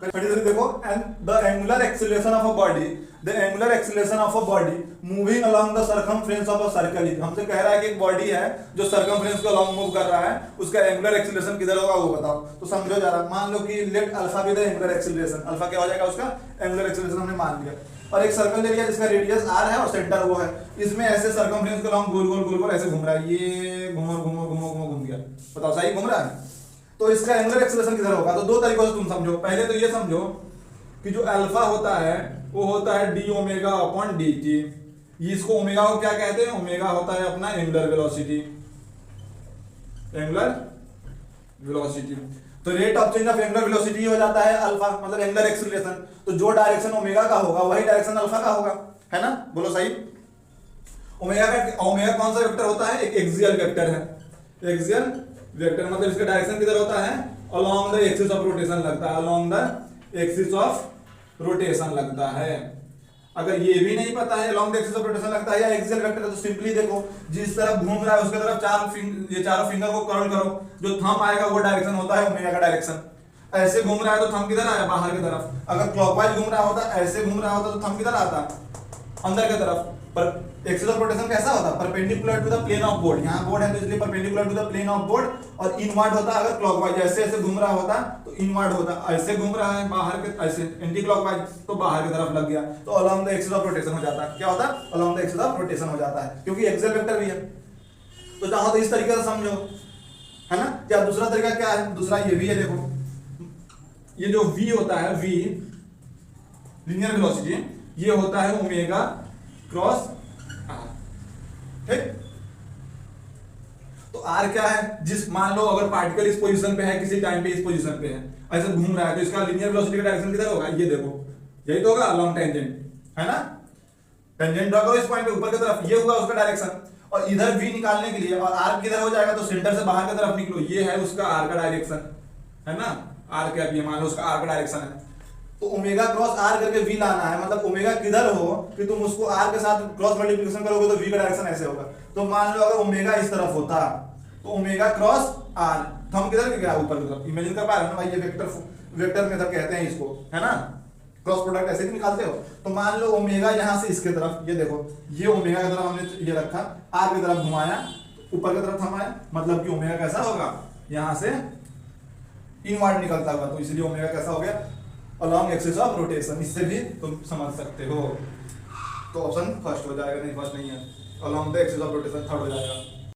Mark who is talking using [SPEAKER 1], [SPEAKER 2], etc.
[SPEAKER 1] देखो, and the angular acceleration of a body, the angular acceleration of a body moving along the circumference of a circle is, हमसे कह रहा है कि एक बॉडी है जो सर्कमफ्रेंस को अलॉन्ग मूव कर रहा है, उसका एंगुलर एक्सीलरेशन किधर होगा वो बताओ। तो समझो जरा, मान लो कि लेट अल्फा भी द एंगुलर एक्सीलरेशन, अल्फा क्या हो जाएगा उसका एंगुलर एक्सीलरेशन हमने मान लिया, और एक सर्कल ले लिया जिसका रेडियस r है और सेंटर वो है, इसमें ऐसे सर्कमफ्रेंस को अलॉन्ग गोल गोल गोल गोल ऐसे घूम रहा है, ये घूम गया, बताओ सही घूम रहा है। तो इसका एंगुलर एक्सीलरेशन किधर होगा? तो दो तरीकों से तुम समझो। पहले तो ये समझो कि जो अल्फा होता है वो होता है D omega upon D T, इसको ओमेगा को क्या कहते हैं? ओमेगा होता है अपना एंगुलर वेलोसिटी, एंगुलर वेलोसिटी। तो rate of change of angular velocity हो जाता है अल्फा, मतलब एंगुलर एक्सीलरेशन। तो जो डायरेक्शन ओमेगा का होगा वही डायरेक्शन अल्फा का होगा, है ना? बोलो सही। ओमेगा कौन सा वेक्टर होता है? एक एक्सियल वेक्टर है, एक्सियल वेक्टर मतलब इसका डायरेक्शन किधर होता है? Along the axis of rotation लगता है, along the axis of rotation लगता है। अगर ये भी नहीं पता है along the axis of rotation लगता है या एक्सियल वेक्टर है, तो सिंपली देखो जिस तरफ घूम रहा है उसके तरफ ये चारों फिंगर को कर्ल करो, जो थंब आएगा वो डायरेक्शन होता है ओमेगा का डायरेक्शन। ऐसे घूम रहा है तो थंब किधर आया? बाहर की तरफ। अगर क्लॉकवाइज घूम रहा होता, ऐसे घूम रहा होता तो थंब किधर आता? अंदर की तरफ। पर एक्सिस ऑफ रोटेशन कैसा होता? Perpendicular to the plane of board. यहाँ बोर्ड है तो इसलिए perpendicular to the plane of board, और इनवर्ड होता अगर क्लॉकवाइज, ऐसे ऐसे घूम रहा होता तो इनवर्ड होता, ऐसे घूम रहा है बाहर के ऐसे एंटी क्लॉकवाइज तो बाहर की तरफ लग गया, तो along the axis of rotation हो जाता है। क्या होता है? Along the axis of rotation हो जाता है, क्योंकि एक्सियल वेक्टर भी है। तो चाहो तो इस तरीके से समझो, है ना? क्या दूसरा तरीका क्या है? दूसरा ये भी है, देखो ये जो v होता है, v लीनियर वेलोसिटी, ये होता है ओमेगा क्रॉस r, ठीक? तो r क्या है? जिस मान लो अगर पार्टिकल इस पोजीशन पे है, किसी टाइम पे इस पोजीशन पे है, ऐसे घूम रहा है, तो इसका लीनियर वेलोसिटी का डायरेक्शन किधर होगा? ये देखो, यही तो होगा अलोंग टेंजेंट, है ना? टेंजेंट ड्रा करो इस पॉइंट पे ऊपर की तरफ, ये होगा उसका डायरेक्शन। और इधर v निकालने के लिए, और r किधर हो जाएगा? तो सेंटर से बाहर की तरफ निकलो, ये है उसका r का डायरेक्शन, है ना? r क्या ये मान लो उसका r का डायरेक्शन है, तो ओमेगा क्रॉस r करके v लाना है। मतलब ओमेगा किधर हो कि तुम उसको r के साथ क्रॉस मल्टीप्लिकेशन करोगे तो v का डायरेक्शन ऐसे होगा। तो मान लो अगर ओमेगा इस तरफ होता तो ओमेगा क्रॉस r, थंब किधर गया? ऊपर की तरफ। इमेजिन कर पा रहे हो ना भाई? ये वेक्टर मेथड कहते हैं इसको, है ना? क्रॉस प्रोडक्ट ऐसे ही निकालते हो। तो मान लो ओमेगा यहां से इसके तरफ, ये देखो ये ओमेगा की तरफ हमने ये रखा, r की तरफ घुमाया, ऊपर की तरफ थमाया, मतलब कि ओमेगा कैसा होगा? यहां से इनवर्ड निकलता होगा, तो इसलिए ओमेगा कैसा हो गया? Along axis of rotation. इससे भी तुम समझ सकते हो। तो ऑप्शन फर्स्ट हो जाएगा, नहीं फर्स्ट नहीं है, along the axis of rotation third हो जाएगा।